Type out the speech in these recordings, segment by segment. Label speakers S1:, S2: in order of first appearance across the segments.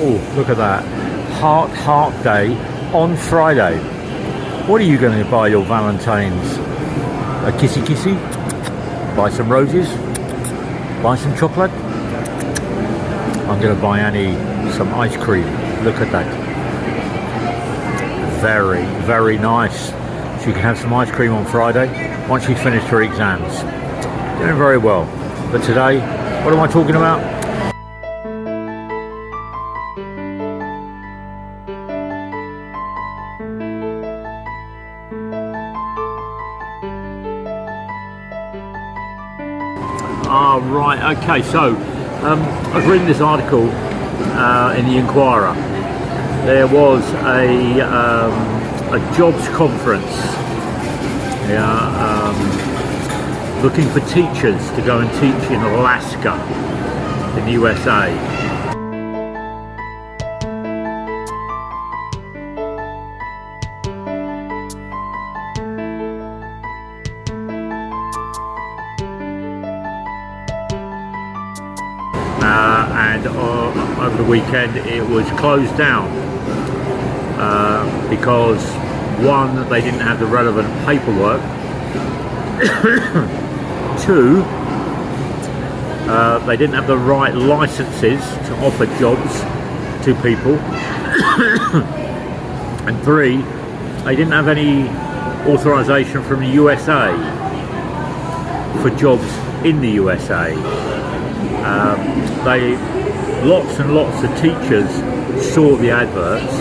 S1: Oh, look at that. Heart Day on Friday. What are you going to buy your Valentines? A kissy kissy? Buy some roses? Buy some chocolate? I'm going to buy Annie some ice cream. Look at that. Very, very nice. She can have some ice cream on Friday once she's finished her exams. Doing very well. But today, what am I talking about? Right, okay, so I was reading this article in the Inquirer. There was a jobs conference looking for teachers to go and teach in Alaska in the USA. And over the weekend it was closed down because one, they didn't have the relevant paperwork. Two, they didn't have the right licenses to offer jobs to people. And three, they didn't have any authorization from the USA for jobs in the USA. Lots and lots of teachers saw the adverts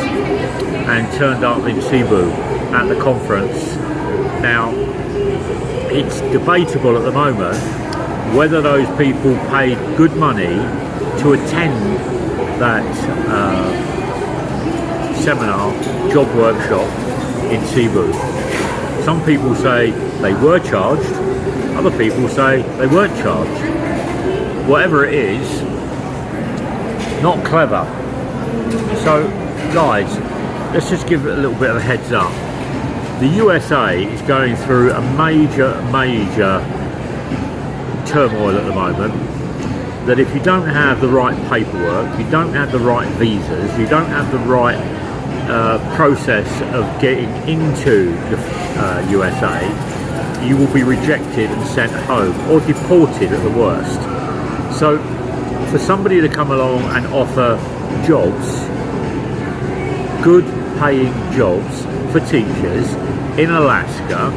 S1: and turned up in Cebu at the conference. Now, it's debatable at the moment whether those people paid good money to attend that seminar, job workshop in Cebu. Some people say they were charged, other people say they weren't charged. Whatever it is, not clever. So guys, let's just give it a little bit of a heads up. The USA is going through a major turmoil at the moment, that if you don't have the right paperwork, you don't have the right visas, you don't have the right process of getting into the USA, you will be rejected and sent home or deported at the worst. So for somebody to come along and offer jobs, good paying jobs for teachers in Alaska,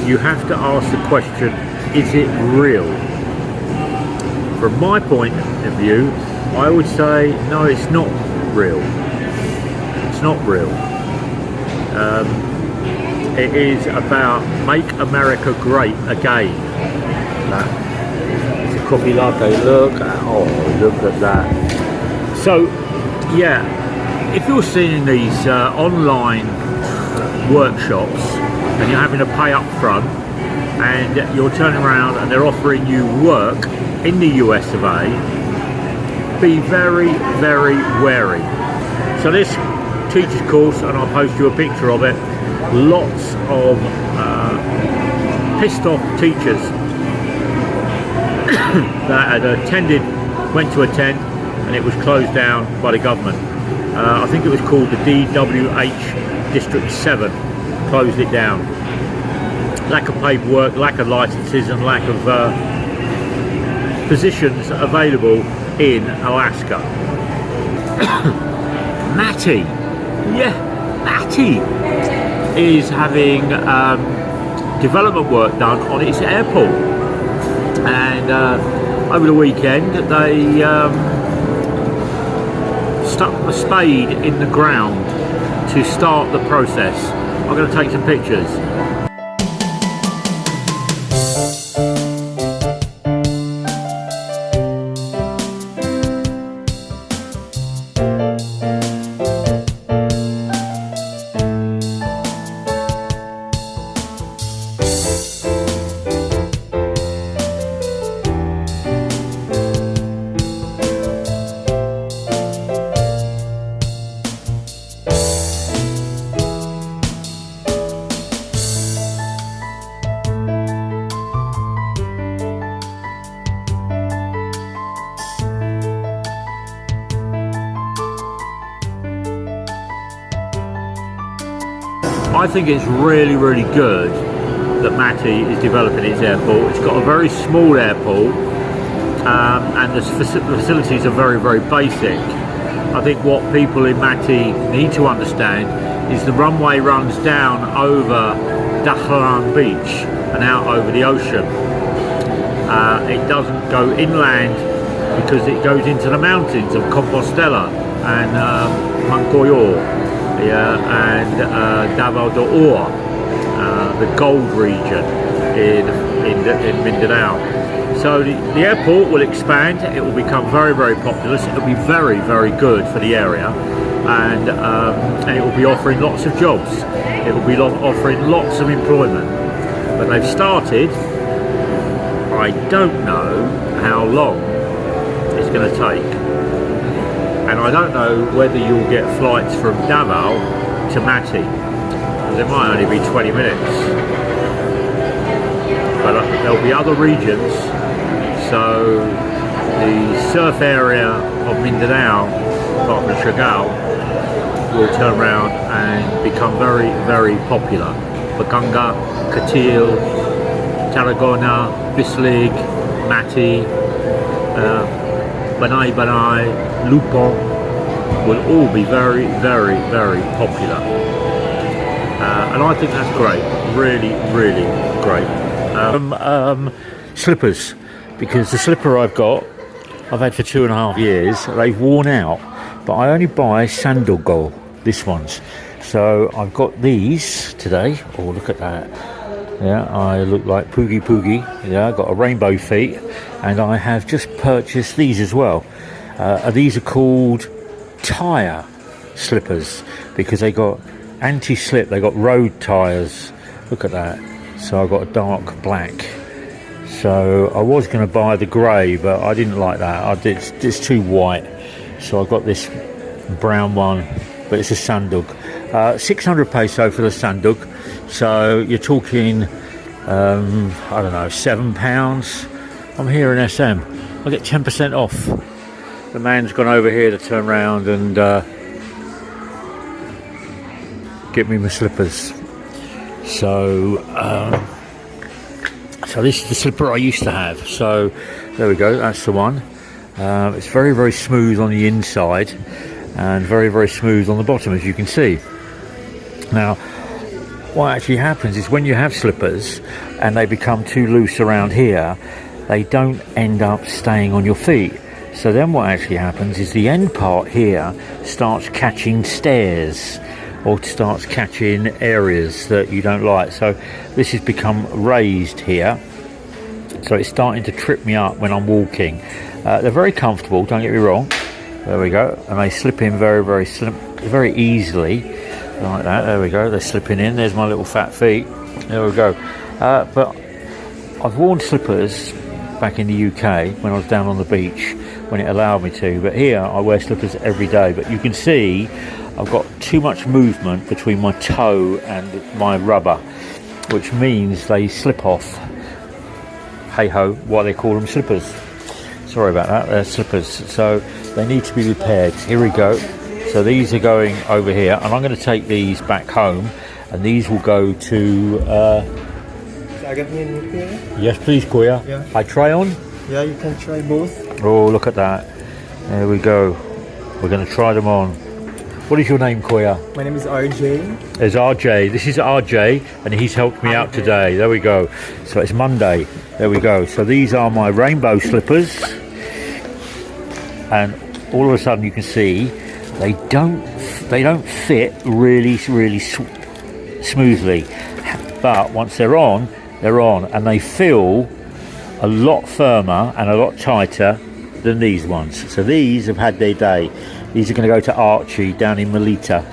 S1: you have to ask the question, is it real? From my point of view, I would say no, it's not real. It's not real. It is about make America great again. Coffee latte, look at that. So yeah, if you're seeing these online workshops and you're having to pay up front and you're turning around and they're offering you work in the US of A, be very, very wary. So this teacher's course, and I'll post you a picture of it, lots of pissed off teachers that had went to attend, and it was closed down by the government. I think it was called the DWH District 7, closed it down. Lack of paperwork, lack of licenses, and lack of positions available in Alaska. Matty is having development work done on its airport. And over the weekend they stuck a spade in the ground to start the process. I'm going to take some pictures. I think it's really, really good that Mati is developing its airport. It's got a very small airport, and the facilities are very, very basic. I think what people in Mati need to understand is the runway runs down over Dakharan Beach and out over the ocean. It doesn't go inland because it goes into the mountains of Compostela and Mancoyor, and Davao, the gold region in Mindanao. So the airport will expand. It will become very, very populous. It will be very, very good for the area, and it will be offering lots of jobs. It will be offering lots of employment. But they've started. I don't know how long it's going to take, and I don't know whether you'll get flights from Davao to Mati. There might only be 20 minutes, but there'll be other regions. So the surf area of Mindanao, apart from Siargao, will turn around and become very, very popular. Batangas, Catil, Tarragona, Bislig, Mati, Banay, Lupon will all be very, very, very popular. And I think that's great, really, really great. Slippers, because the slipper I've had for 2.5 years. They've worn out, but I only buy Sandogo, this one's. So I've got these today. Oh, look at that. Yeah, I look like Poogie. Yeah, I've got a rainbow feet, and I have just purchased these as well. These are called tyre slippers because they got anti-slip. They got road tyres. Look at that. So I've got a dark black. So I was going to buy the grey, but I didn't like that. It's too white. So I got this brown one, but it's a Sandug. 600 peso for the Sandug. So you're talking, I don't know, £7. I'm here in SM. I get 10% off. The man's gone over here to turn around and get me my slippers. So this is the slipper I used to have. So there we go, that's the one. It's very, very smooth on the inside and very, very smooth on the bottom, as you can see. Now, what actually happens is when you have slippers and they become too loose around here, they don't end up staying on your feet. So then what actually happens is the end part here starts catching stairs or starts catching areas that you don't like. So this has become raised here, so it's starting to trip me up when I'm walking. They're very comfortable, don't get me wrong. There we go, and they slip in very, very easily, like that. There we go, they're slipping in. There's my little fat feet. There we go. But I've worn slippers back in the UK when I was down on the beach, when it allowed me to, but here I wear slippers every day. But you can see I've got too much movement between my toe and my rubber, which means they slip off. Hey ho, why they call them slippers. Sorry about that, they're slippers. So they need to be repaired. Here we go. So these are going over here, and I'm going to take these back home, and these will go to... Yes, please, Kuya.
S2: Yeah.
S1: I try on?
S2: Yeah, you can try both.
S1: Oh, look at that. There we go. We're going to try them on. What is your name, Kuya?
S2: My name is RJ.
S1: There's RJ. This is RJ, and he's helped me out today. There we go. So it's Monday. There we go. So these are my rainbow slippers, and all of a sudden you can see they don't fit really smoothly. But once they're on, and they feel a lot firmer and a lot tighter than these ones. So these have had their day. These are going to go to Archie down in Melita,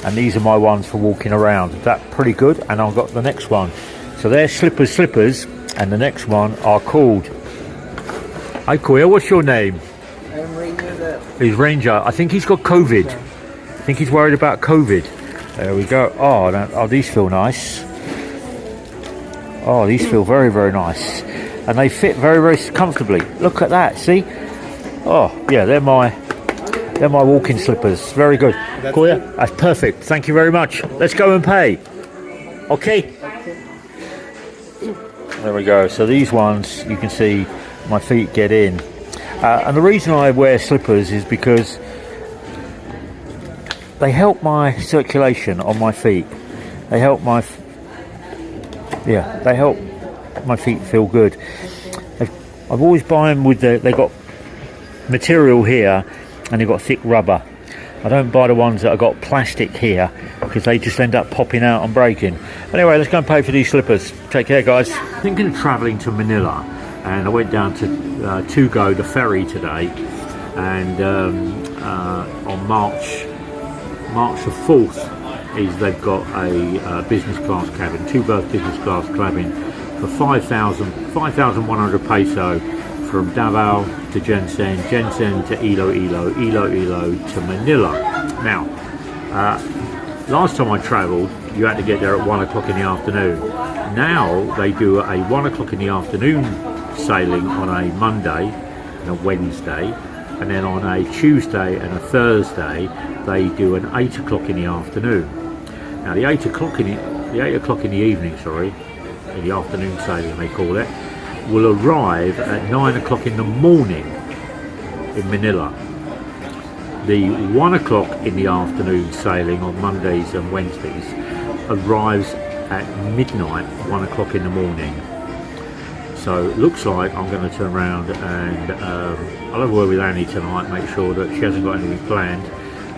S1: and these are my ones for walking around. That's pretty good. And I've got the next one. So they're slippers, and the next one are called... Hi Kuya, what's your name?
S2: I'm Ranger.
S1: He's Ranger. I think he's got COVID. I think he's worried about COVID. There we go. Oh, these feel nice. Oh, these feel very, very nice. And they fit very, very comfortably. Look at that, see? Oh, yeah, they're my walking slippers. Very good. Kuya, that's perfect. Thank you very much. Let's go and pay. Okay. There we go. So these ones, you can see my feet get in. And the reason I wear slippers is because they help my circulation on my feet. They help my feet feel good. I've always buy them with they got material here and they've got thick rubber. I don't buy the ones that have got plastic here because they just end up popping out and breaking. Anyway, let's go and pay for these slippers. Take care, guys. Thinking of travelling to Manila, and I went down to Tugo, the ferry today, and on March the 4th they've got a business class cabin, 2-berth business class cabin for 5,100 peso from Davao to Jensen, Jensen to Iloilo, Iloilo to Manila. Now, last time I travelled, you had to get there at 1 o'clock in the afternoon. Now they do a 1 o'clock in the afternoon sailing on a Monday and a Wednesday, and then on a Tuesday and a Thursday they do an 8 o'clock in the afternoon. Now the 8 o'clock in the evening, in the afternoon sailing they call it, will arrive at 9 o'clock in the morning in Manila. The 1 o'clock in the afternoon sailing on Mondays and Wednesdays arrives at midnight, 1 o'clock in the morning. So it looks like I'm going to turn around and I'll have a word with Annie tonight, make sure that she hasn't got anything planned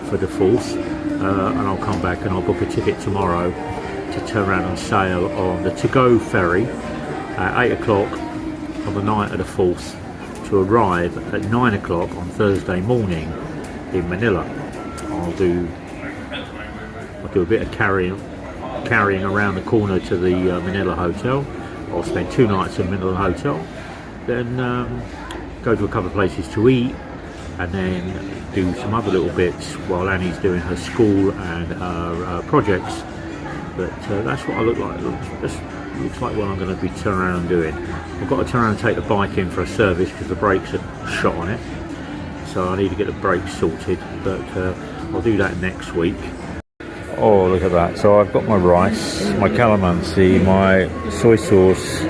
S1: for the 4th, and I'll come back and I'll book a ticket tomorrow to turn around and sail on the to-go ferry at 8 o'clock on the night of the 4th to arrive at 9 o'clock on Thursday morning in Manila. I'll do a bit of carrying around the corner to the Manila hotel. I'll spend 2 nights in Manila hotel, then go to a couple of places to eat, and then do some other little bits while Annie's doing her school and her projects. But that's what I look like. Looks like what I'm going to be turning around and doing. I've got to turn around and take the bike in for a service because the brakes are shot on it, so I need to get the brakes sorted, but I'll do that next week. Oh, look at that. So I've got my rice, my calamansi, my soy sauce.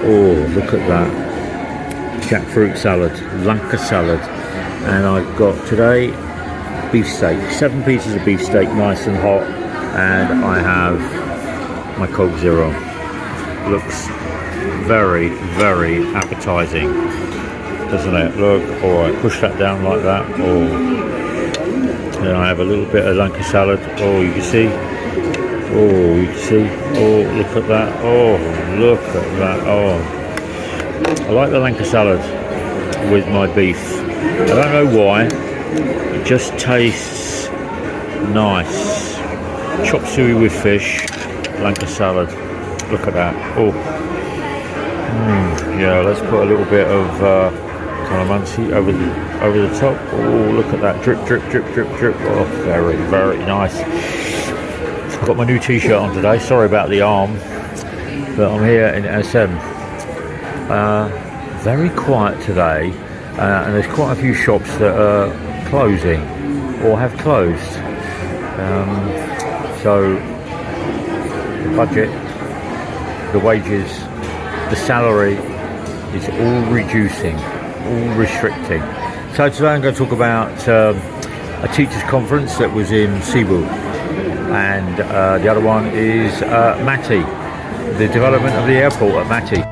S1: Oh, look at that. Jackfruit salad, lanka salad, and I've got today beefsteak, 7 pieces of beefsteak, nice and hot, and I have my Coke Zero. Looks very, very appetizing, doesn't it? Look, alright, push that down like that. Oh, then I have a little bit of lanka salad. Oh, you can see. Oh, you can see. Oh, look at that. Oh, look at that. Oh, I like the lanka salad with my beef. I don't know why. It just tastes nice. Chop suey with fish. Lanka salad. Look at that. Oh, yeah. Let's put a little bit of calamansi over the top. Oh, look at that. Drip, drip, drip, drip, drip. Oh, very, very nice. I've got my new t-shirt on today. Sorry about the arm, but I'm here in SM. Very quiet today, and there's quite a few shops that are closing or have closed. So the budget, the wages, the salary is all reducing, all restricting. So today I'm going to talk about a teachers conference that was in Cebu, and the other one is Mati, the development of the airport at Mati.